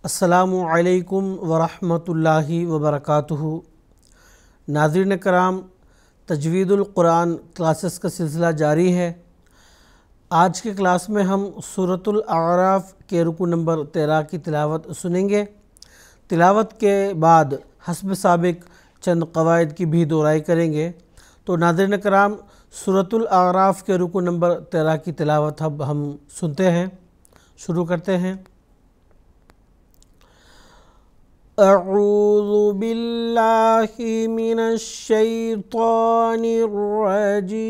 السلام علیکم ورحمۃ اللہ وبرکاتہ۔ ناظرین کرام، تجوید القرآن کلاسز کا سلسلہ جاری ہے۔ آج کے کلاس میں ہم سورۃ الاعراف کے رکوع نمبر 13 کی تلاوت سنیں گے۔ تلاوت کے بعد حسب سابق چند قواعد کی بھی دہرائی کریں گے۔ تو ناظرین کرام، سورۃ الاعراف کے رکوع نمبر 13 کی تلاوت اب ہم سنتے ہیں، شروع کرتے ہیں۔ اعوذ باللہ من الشیطان الرجیم،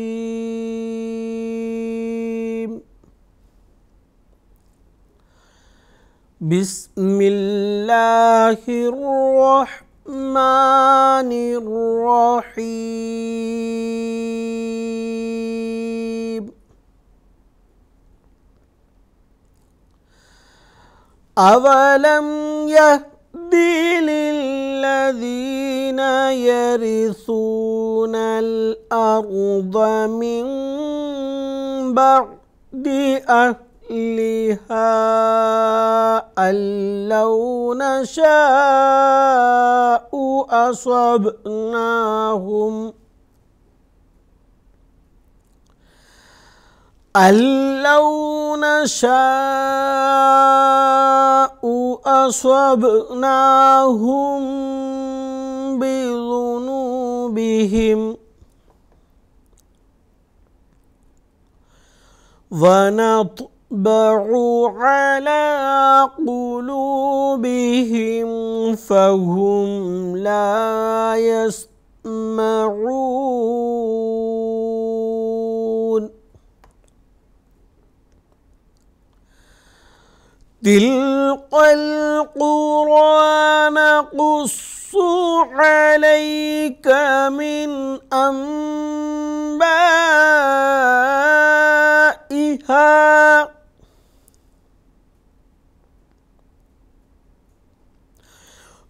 بسم اللہ الرحمن الرحیم۔ اولم للذین یرثون الارض من بعد اہلہا ان لو نشاء اصبناہم أَن لَّوْ نَشَاءُ أَصَبْنَاهُم بِذُنُوبِهِمْ وَنَطْبَعُ عَلَىٰ قُلُوبِهِمْ فَهُمْ لَا يَسْمَعُونَ۔ تلك القرى نقص عليك من أنبائها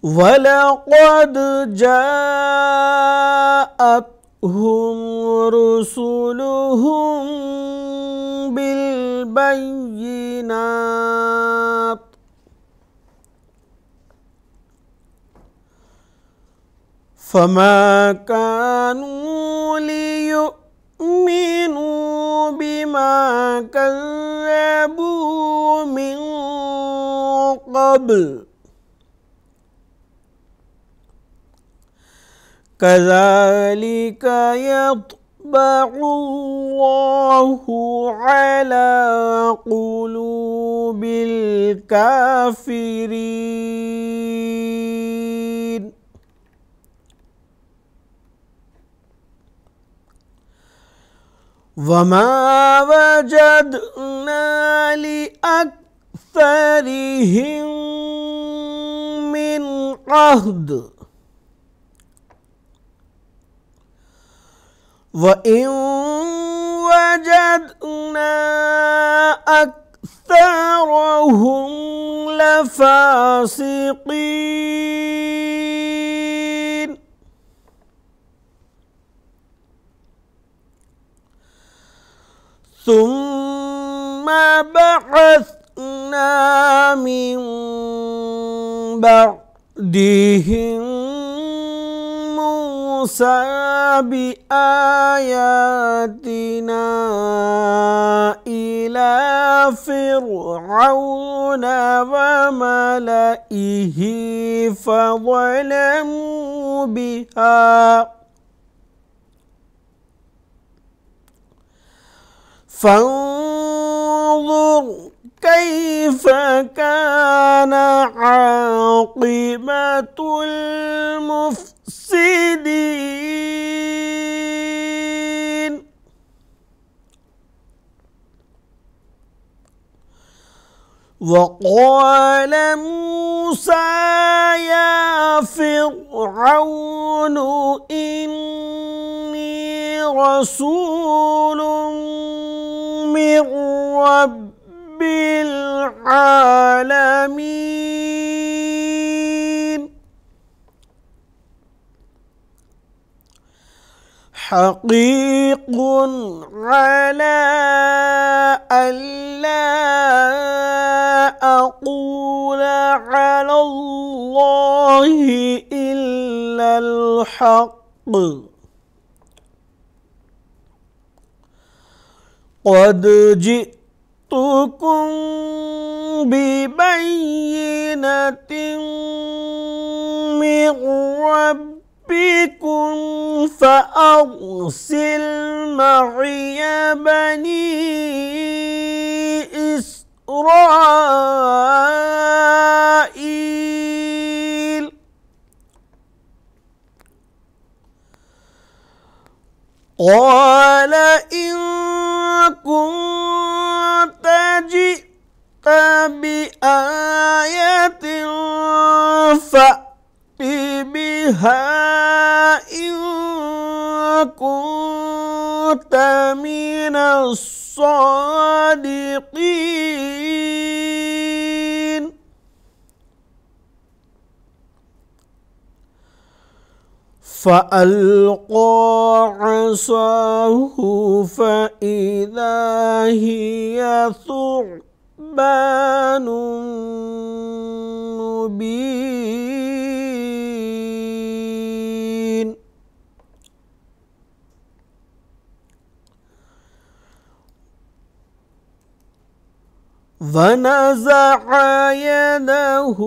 ولقد جاءتهم رسلهم بالبينات فما كانوا ليؤمنوا بما كذبوا من قبل كذلك يطبع الله على قلوب الكافرين وما وجدنا لأكثرهم من عهد وَإِن وَجَدْنَا أَكْثَرَهُمْ لَفَاسِقِينَ۔ ثُمَّ بَعَثْنَا مِن بَعْدِهِم موسى بآياتنا إلى فرعون وملئه فظلموا بها فانظر كيف كان عاقبة المفسدين۔ وقال موسى يا فرعون إني رسول من رب العالمين حقيق على ألا أقول على بالحق قد جئتكم ببينة من ربكم فأرسل معي بني إسرائيل قال إن كنت جئت بآية فأت بها إن كنت من الصادقين فألقى عصاه فإذا هي ثعبان مبين ونزع يده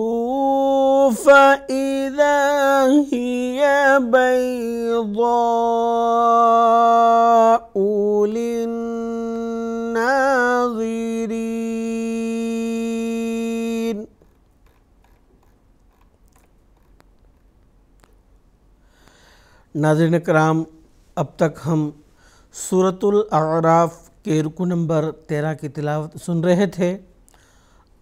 فإذا هي بيضاء للناظرين ناظرین کرام، اب تک ہم سورۃ الاعراف کے رکو نمبر 13 کی تلاوت سن رہے تھے۔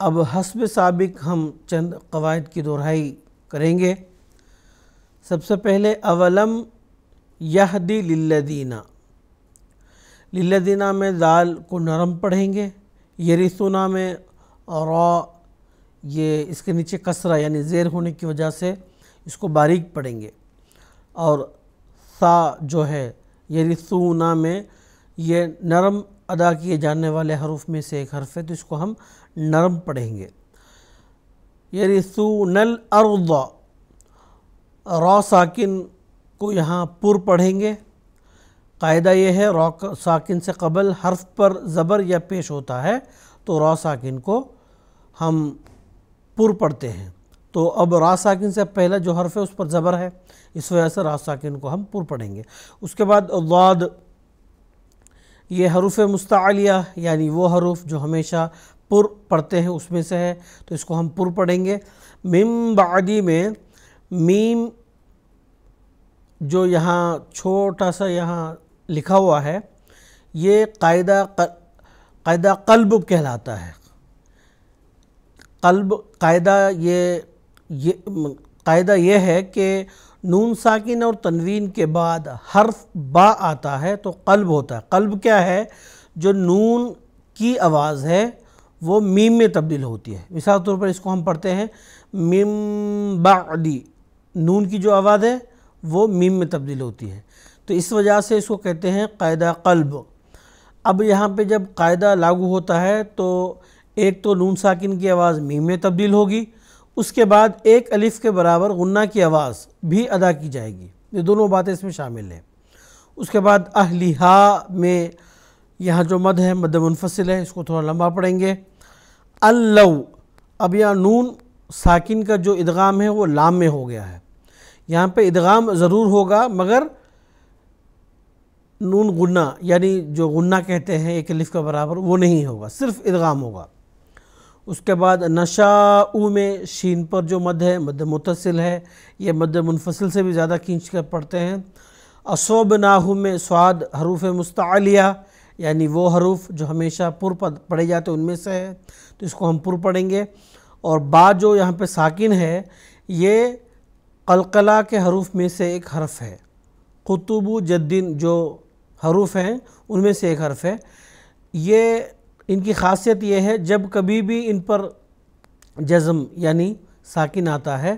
اب حسب سابق ہم چند قواعد کی دہرائی کریں گے۔ سب سے پہلے اولم یہدی للذین میں ذال کو نرم پڑھیں گے، یرثونا میں را یہ اس کے نیچے کسرہ یعنی زیر ہونے کی وجہ سے اس کو باریک پڑھیں گے، اور سا جو ہے یرثونا میں یہ نرم ادا کیے جانے والے حروف میں سے ایک حرف ہے، تو اس کو ہم نرم پڑھیں گے۔ یرثون الارض، را ساکن کو یہاں پر پڑھیں گے۔ قاعدہ یہ ہے را ساکن سے قبل حرف پر زبر یا پیش ہوتا ہے تو را ساکن کو ہم پر پڑھتے ہیں، تو اب را ساکن سے پہلا جو حرف ہے اس پر زبر ہے، اس وجہ سے را ساکن کو ہم پر پڑھیں گے۔ اس کے بعد ضاد، یہ حروف مستعلیہ یعنی وہ حروف جو ہمیشہ پر پڑھتے ہیں اس میں سے ہے، تو اس کو ہم پر پڑھیں گے۔ من بعدی میں میم جو یہاں چھوٹا سا یہاں لکھا ہوا ہے، یہ قاعدہ قلب کہلاتا ہے۔ قلب قاعدہ یہ ہے کہ نون ساکن اور تنوین کے بعد حرف با آتا ہے تو قلب ہوتا ہے۔ قلب کیا ہے؟ جو نون کی آواز ہے وہ میم میں تبدیل ہوتی ہے۔ مثال طور پر اس کو ہم پڑھتے ہیں من بعدی، نون کی جو آواز ہے وہ میم میں تبدیل ہوتی ہے، تو اس وجہ سے اس کو کہتے ہیں قاعدہ قلب۔ اب یہاں پہ جب قاعدہ لاگو ہوتا ہے تو ایک تو نون ساکن کی آواز میم میں تبدیل ہوگی، اس کے بعد ایک الف کے برابر غنہ کی آواز بھی ادا کی جائے گی، یہ دونوں باتیں اس میں شامل ہیں۔ اس کے بعد اہلیہا میں یہاں جو مد ہے مد منفصل ہے، اس کو تھوڑا لمبا پڑھیں گے۔ اللو، اب یہاں نون ساکن کا جو ادغام ہے وہ لام میں ہو گیا ہے، یہاں پہ ادغام ضرور ہوگا مگر نون غنہ یعنی جو غنہ کہتے ہیں ایک الف کا برابر وہ نہیں ہوگا، صرف ادغام ہوگا۔ اس کے بعد نشاء میں شین پر جو مد ہے مد متصل ہے، یہ مد منفصل سے بھی زیادہ کھینچ کر پڑھتے ہیں۔ اصوبناہ میں صاد حروف مستعلیہ یعنی وہ حروف جو ہمیشہ پر پڑھے جاتے ہیں ان میں سے ہے، تو اس کو ہم پر پڑھیں گے۔ اور با جو یہاں پہ ساکن ہے یہ قلقلہ کے حروف میں سے ایک حرف ہے، قطب جدن جو حروف ہیں ان میں سے ایک حرف ہے۔ یہ ان کی خاصیت یہ ہے جب کبھی بھی ان پر جزم یعنی ساکن آتا ہے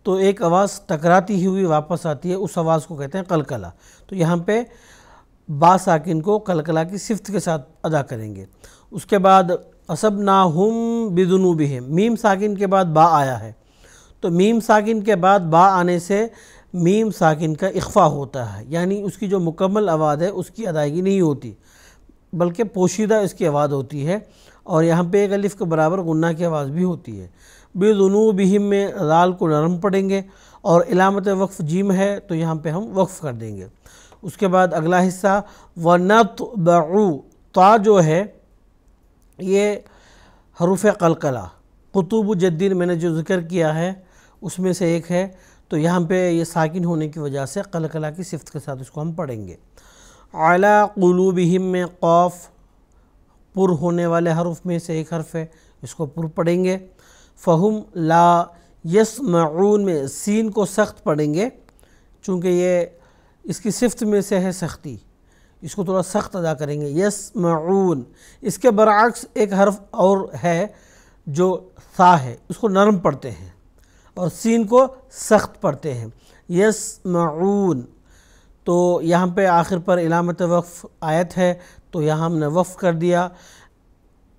تو ایک آواز ٹکراتی ہوئی واپس آتی ہے، اس آواز کو کہتے ہیں قلقلہ، تو یہاں پہ با ساکن کو قلقلہ کی صفت کے ساتھ ادا کریں گے۔ اس کے بعد اصبناہم بذنوبہم، میم ساکن کے بعد با آیا ہے، تو میم ساکن کے بعد با آنے سے میم ساکن کا اخفا ہوتا ہے، یعنی اس کی جو مکمل آواز ہے اس کی ادائیگی نہیں ہوتی بلکہ پوشیدہ اس کی آواز ہوتی ہے، اور یہاں پہ ایک الف کے برابر غنہ کی آواز بھی ہوتی ہے۔ بِذُنُوبِہِم میں ذال کو نرم پڑھیں گے، اور علامت وقف جیم ہے تو یہاں پہ ہم وقف کر دیں گے۔ اس کے بعد اگلا حصہ وَنَطْبَعُ، تا جو ہے یہ حروف قلقلہ، قطب جدین میں نے جو ذکر کیا ہے اس میں سے ایک ہے، تو یہاں پہ یہ ساکن ہونے کی وجہ سے قلقلہ کی صفت کے ساتھ اس کو ہم پڑھیں گے۔ عَلَىٰ قُلُوبِهِم میں قوف پر ہونے والے حرف میں سے ایک حرف ہے، اس کو پر پڑھیں گے۔ فَهُمْ لَا يَسْمَعُونَ میں سین کو سخت پڑھیں گے، چونکہ یہ اس کی صفت میں سے ہے سختی، اس کو تھوڑا سخت ادا کریں گے۔ یسمعون، اس کے برعکس ایک حرف اور ہے جو ثا ہے، اس کو نرم پڑھتے ہیں اور سین کو سخت پڑھتے ہیں۔ یسمعون، تو یہاں پہ آخر پر علامت وقف آیت ہے تو یہاں ہم نے وقف کر دیا،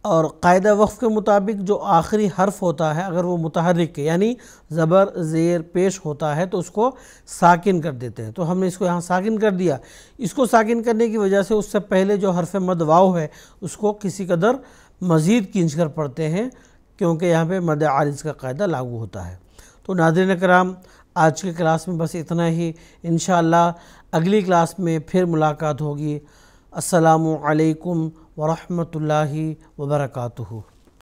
اور قاعدہ وقف کے مطابق جو آخری حرف ہوتا ہے اگر وہ متحرک ہے یعنی زبر زیر پیش ہوتا ہے تو اس کو ساکن کر دیتے ہیں، تو ہم نے اس کو یہاں ساکن کر دیا۔ اس کو ساکن کرنے کی وجہ سے اس سے پہلے جو حرف مد واو ہے اس کو کسی قدر مزید کھینچ کر پڑھتے ہیں، کیونکہ یہاں پہ مد عارض کا قاعدہ لاگو ہوتا ہے۔ تو ناظرین کرام، آج کی کلاس میں بس اتنا ہی، انشاءاللہ اگلی کلاس میں پھر ملاقات ہوگی۔ السلام علیکم ورحمۃ اللہ وبرکاتہ۔